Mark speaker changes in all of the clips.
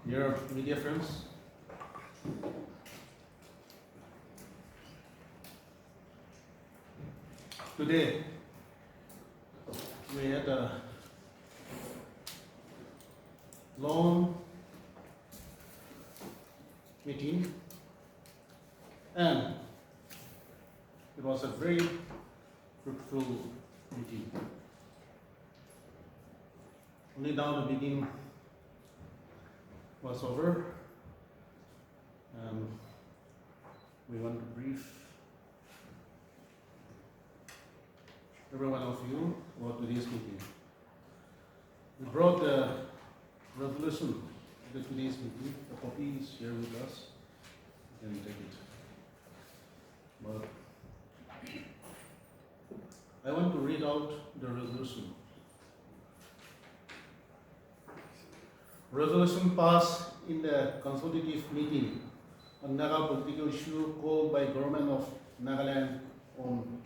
Speaker 1: Dear media friends, today we had a long meeting and it was a very fruitful meeting. Only now the meeting was over and we want to brief every one of you about today's meeting. We brought the resolution to today's meeting. The copy is here with us. You can take it. But I want to read out the resolution. Resolution passed in the consultative meeting on Naga political issue called by government of Nagaland on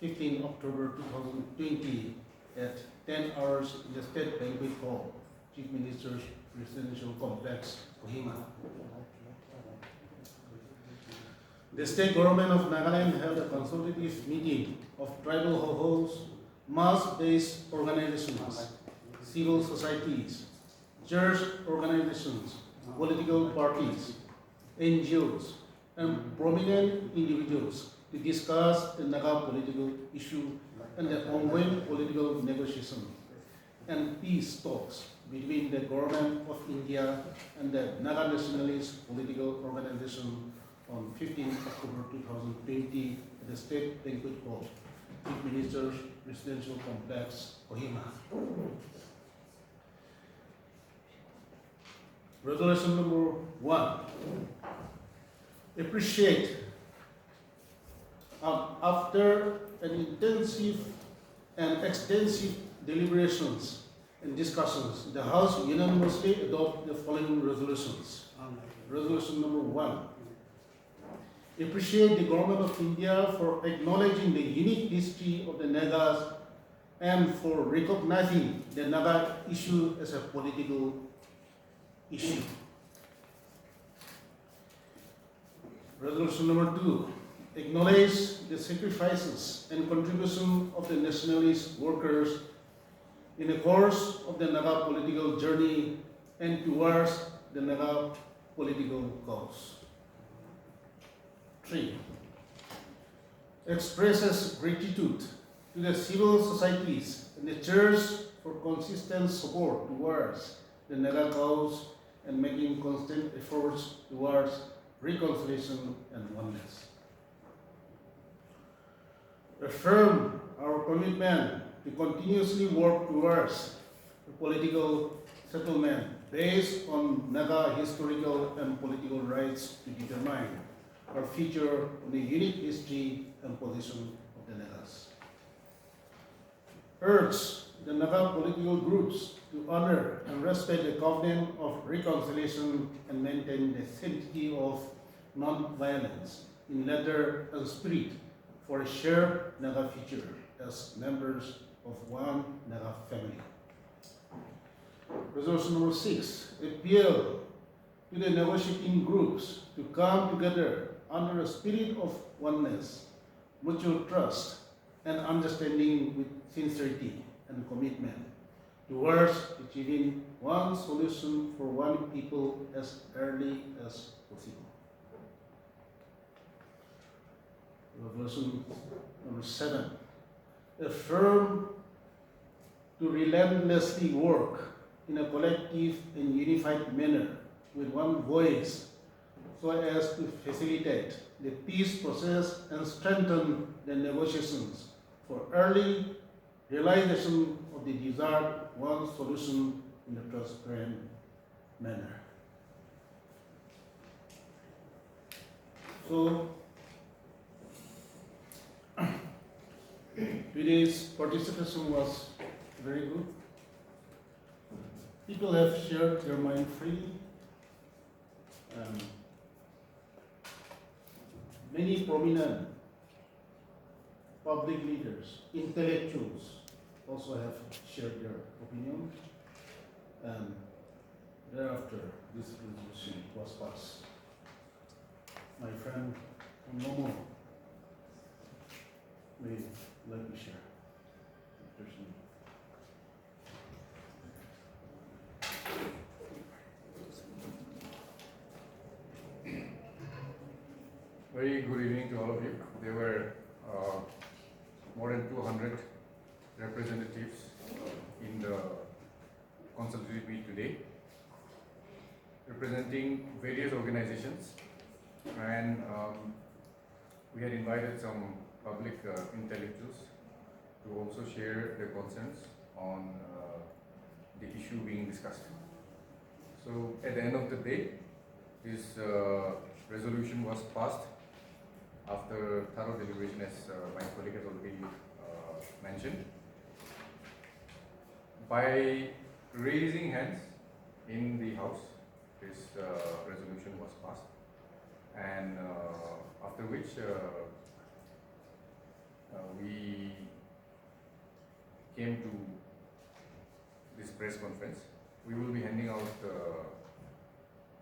Speaker 1: 15 October 2020 at 10 hours in the State Banquet Hall, Chief Minister's Residential Complex, Kohima. The state government of Nagaland held a consultative meeting of tribal hohos, mass-based organizations, civil societies, church organizations, political parties, NGOs, and prominent individuals to discuss the Naga political issue and the ongoing political negotiation and peace talks between the government of India and the Naga nationalist political organization on 15 October 2020 at the State Banquet Hall, Chief Minister's Residential Complex, Kohima. Resolution number 1. Appreciate after an intensive and extensive deliberations and discussions, the House unanimously adopted the following resolutions. Resolution number 1. Appreciate the Government of India for acknowledging the unique history of the Nagas and for recognizing the Naga issue as a political issue. Resolution number 2. Acknowledge the sacrifices and contribution of the nationalist workers in the course of the Naga political journey and towards the Naga political cause. 3. Expresses gratitude to the civil societies and the church for consistent support towards the Naga cause and making constant efforts towards reconciliation and oneness. Affirm our commitment to continuously work towards a political settlement based on Naga historical and political rights to determine our future on the unique history and position of the Nagas. Urge the Naga political groups to honor and respect the covenant of reconciliation and maintain the sanctity of non-violence in letter and spirit for a shared Naga future as members of one Naga family. Resolution number 6. Appeal to the negotiating groups to come together under a spirit of oneness, mutual trust, and understanding with sincerity and commitment towards achieving one solution for one people as early as possible. Resolution number 7. Affirm to relentlessly work in a collective and unified manner with one voice so as to facilitate the peace process and strengthen the negotiations for early realization of the desired one solution in a transparent manner. So, today's participation was very good. People have shared their mind freely. Many prominent public leaders, intellectuals also have shared their opinion. Thereafter, this resolution was passed. My friend Momo may let me share. If there's any.
Speaker 2: Very good evening to all of you. There were more than 200 representatives in the consultative meet today, representing various organizations, and we had invited some public intellectuals to also share their concerns on the issue being discussed. So at the end of the day, this resolution was passed after thorough deliberation, as my colleague has already mentioned. By raising hands in the House, this resolution was passed, and after which we came to this press conference. We will be handing out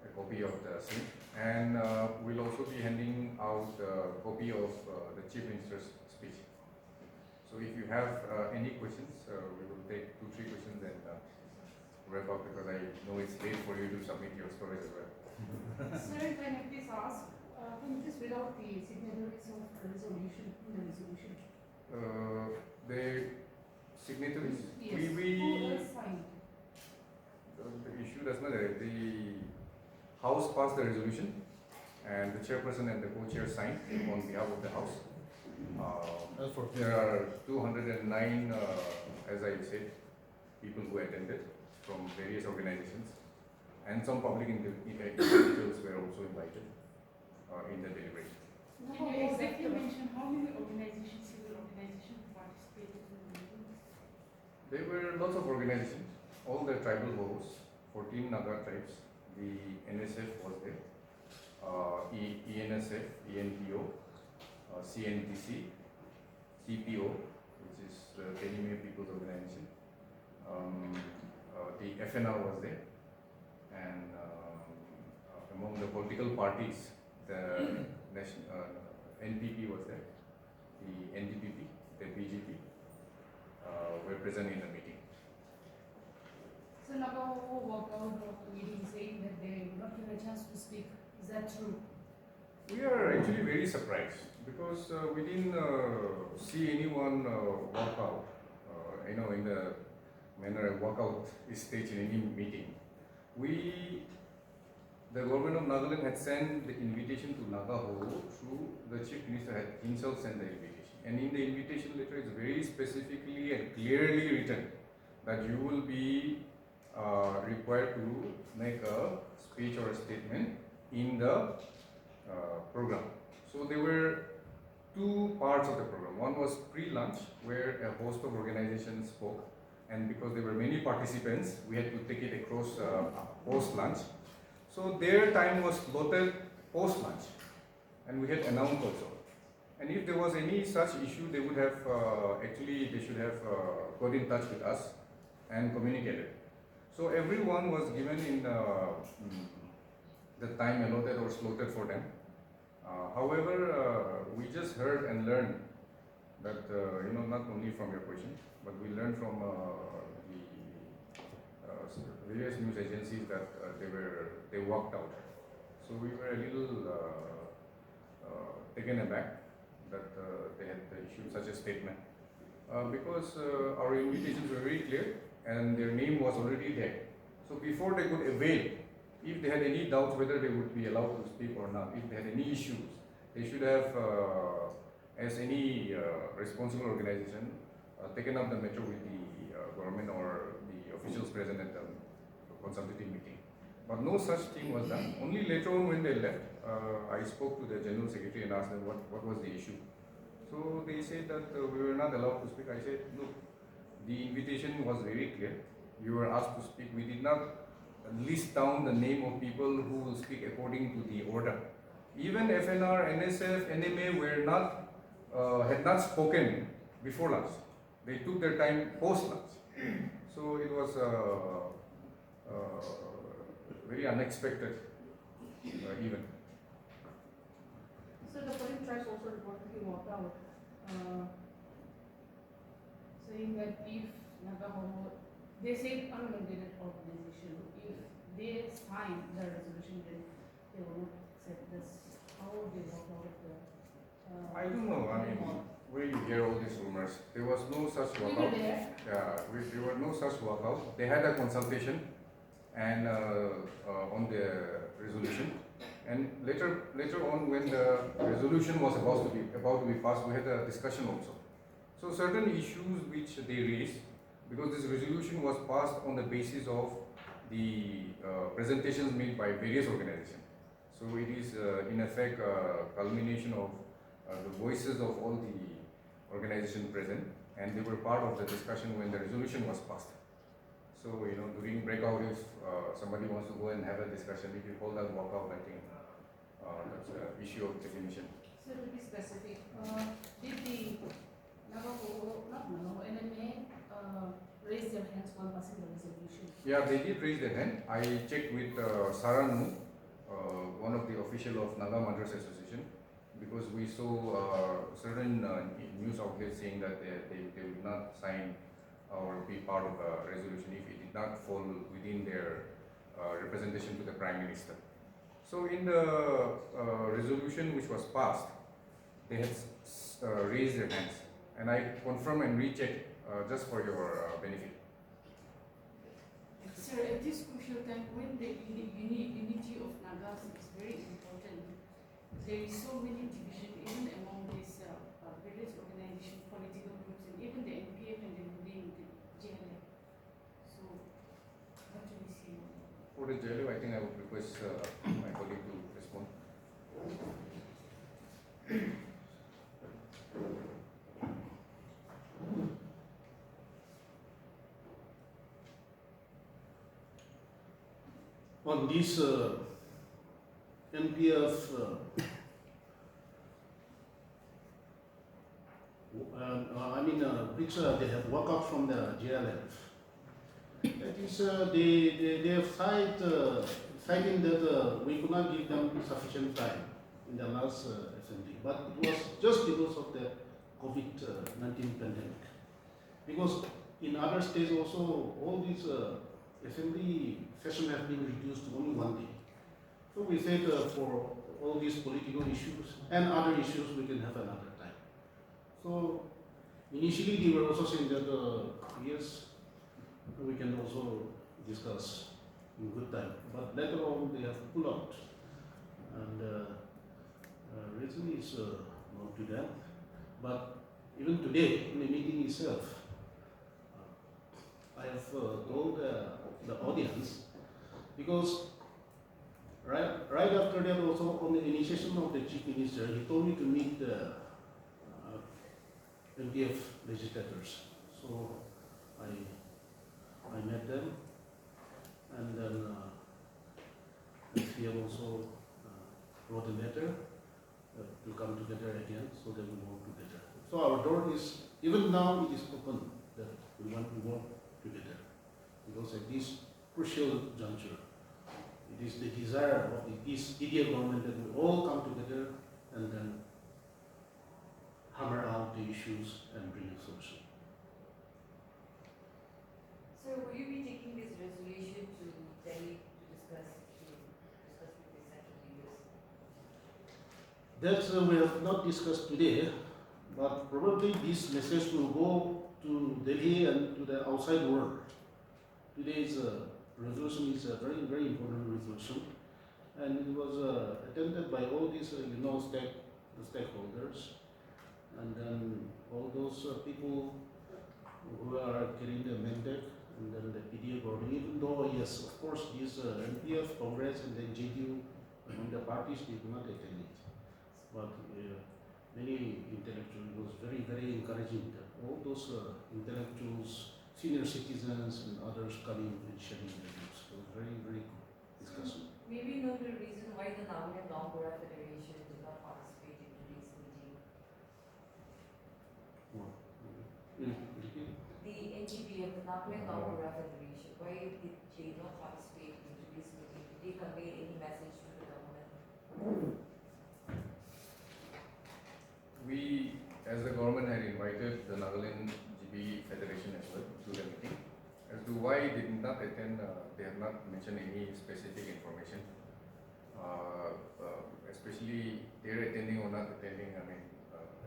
Speaker 2: a copy of the same, and we'll also be handing out a copy of the Chief Minister's speech. So if you have any questions, we will take 2-3 questions and wrap up, because I know it's late for you to submit your stories as well.
Speaker 3: Sir, can I please ask, can you please read out the signatories of the resolution, in the resolution?
Speaker 2: The signatories,
Speaker 3: Yes.
Speaker 2: we
Speaker 3: Who else signed?
Speaker 2: the issue does not, the House passed the resolution, and the chairperson and the co-chair signed on behalf of the House. There are 209, as I said, people who attended from various organizations, and some public individuals were also invited in the deliberation.
Speaker 3: Can you exactly mention how many organizations, civil organizations participated in the meeting?
Speaker 2: There were lots of organizations, all the tribal hosts, 14 Naga tribes. The NSF was there, ENSF, ENPO, CNTC, CPO, which is the Benime People's Organization. The FNR was there, and among the political parties, the NPP was there, the NDPP, the BJP were present in the meeting.
Speaker 3: So Naga walked out of the meeting saying that they were not given a chance to speak. Is that true?
Speaker 2: We are actually very surprised, because we didn't see anyone walk out, in the manner a walkout is staged in any meeting. The government of Nagaland had sent the invitation to Naga Ho through the Chief Minister had himself sent the invitation. And in the invitation letter, it's very specifically and clearly written that you will be required to make a speech or a statement in the program. So there were 2 parts of the program. One was pre-lunch, where a host of organizations spoke, and because there were many participants, we had to take it across post-lunch. So their time was slotted post-lunch, and we had announced also. And if there was any such issue, they would have they should have got in touch with us and communicated. So everyone was given in the time allotted or slotted for them. However, we just heard and learned that, not only from your question, but we learned from the various news agencies that they walked out. So we were a little taken aback that they had issued such a statement, because our invitations were very clear and their name was already there. So before they could avail, if they had any doubts whether they would be allowed to speak or not, if they had any issues, they should have, as any responsible organization, taken up the matter with the government or the officials present at the consultative meeting. But no such thing was done. Only later on when they left, I spoke to the General Secretary and asked them what was the issue. So they said that we were not allowed to speak. I said, look, the invitation was very clear. You were asked to speak. We did not list down the name of people who will speak according to the order. Even FNR, NSF, NMA had not spoken before lunch. They took their time post lunch. So it was very unexpected event.
Speaker 3: So the polling tribes also reportedly walked out, saying that if Naga homo, they say unmandated organization, if they sign the resolution, then they will not accept this. How would they walk out of the?
Speaker 2: I don't know. I mean, where you hear all these rumors, there was no such
Speaker 3: We were
Speaker 2: walkout.
Speaker 3: there.
Speaker 2: Yeah, there were no such walkout. They had a consultation, and on the resolution, and later on, when the resolution was about to be passed, we had a discussion also. So certain issues which they raised, because this resolution was passed on the basis of the presentations made by various organizations. So it is in effect a culmination of the voices of all the organizations present, and they were part of the discussion when the resolution was passed. So during breakout, if somebody wants to go and have a discussion, if you call that walkout, I think that's an issue of definition.
Speaker 3: So to be specific, did the NMA raise their hands while passing the resolution?
Speaker 2: Yeah, they did raise their hand. I checked with Saranu, one of the official of Naga Madras Association, because we saw certain news outlets saying that they would not sign or be part of a resolution if it did not fall within their representation to the Prime Minister. So in the resolution which was passed, they had raised their hands, and I confirm and recheck just for your benefit.
Speaker 3: Sir, at this crucial time when the unity of Nagas is very important, there is so many division even among these various organizations, political groups, and even the NPF and the JLF. So, what do we see?
Speaker 2: For the JLF, I think I would request my colleague to respond.
Speaker 1: On this NPF which they have walked out from the JLF. That is, they have citing that we could not give them sufficient time in the last assembly, but it was just because of the COVID-19 pandemic. Because in other states also, all these assembly session have been reduced to only 1 day. So we said for all these political issues and other issues, we can have another time. So initially they were also saying that yes, we can also discuss in good time. But later on they have pulled out. And reason is not to them. But even today in the meeting itself, I have told the audience, because right after that also on the initiation of the Chief Minister, he told me to meet the MPF legislators. So I met them, and then SPF also wrote a letter to come together again so that we work together. So our door is, even now it is open that we want to work together, because at this crucial juncture, it is the desire of the East India government that we all come together and then hammer out the issues and bring a solution.
Speaker 4: So will you be taking this resolution to Delhi to discuss with the central leaders?
Speaker 1: That we have not discussed today, but probably this message will go to Delhi and to the outside world. Today's resolution is a very, very important resolution, and it was attended by all these, stakeholders, and then all those people who are carrying the mandate, and then the PDA government. Even though, yes, of course, these NPF, Congress, and then JDU, among the parties, did not attend it, but many intellectuals, it was very, very encouraging that all those intellectuals, senior citizens and others coming and sharing their views. It was very, very good discussion.
Speaker 4: Maybe know the reason why the Naga and Nagpura Federation did not participate in today's meeting. The NGBF, the Naga and Nagpura Federation, why did they not participate in today's meeting? Did
Speaker 2: not mention any specific information. Especially they're attending or not attending. I mean,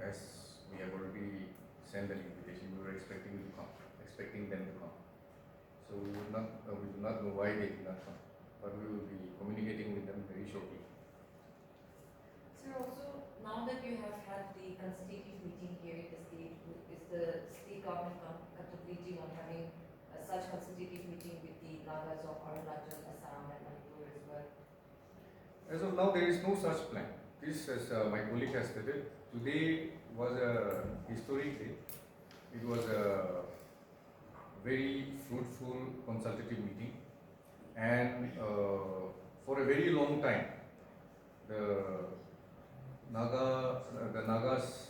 Speaker 2: as we have already sent an invitation, we were expecting them to come. So we do not know why they did not come, but we will be communicating with them very shortly.
Speaker 4: Sir, also, now that you have had the consultative meeting here in the state, is the state government contemplating on having such consultative meeting with the Nagas of Arunachal, Assam and Manipur as well?
Speaker 2: As of now, there is no such plan. This, as my colleague has stated, today was a historic day. It was a very fruitful consultative meeting, and for a very long time, the Nagas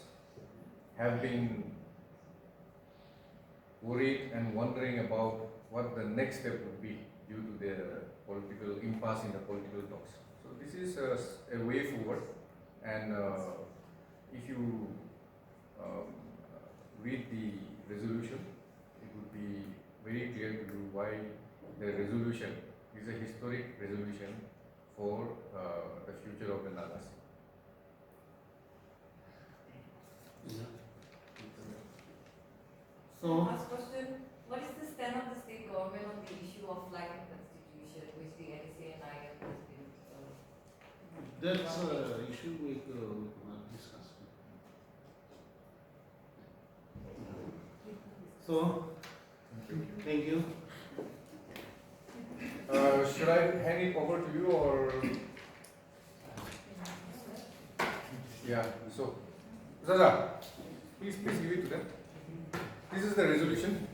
Speaker 2: have been worried and wondering about what the next step would be due to the political impasse in the political talks. So this is a way forward, and if you read the resolution, it would be very clear to you why the resolution is a historic resolution for the future of the Nagas.
Speaker 1: So,
Speaker 4: Last question, what is the stand of the state government on the issue of flag and constitution, which the NSA and Naga has been
Speaker 1: that's an issue we cannot discuss. So, thank you.
Speaker 2: Should I hand it over to you or? Yeah, so, Zaza, please give it to them. This is the resolution.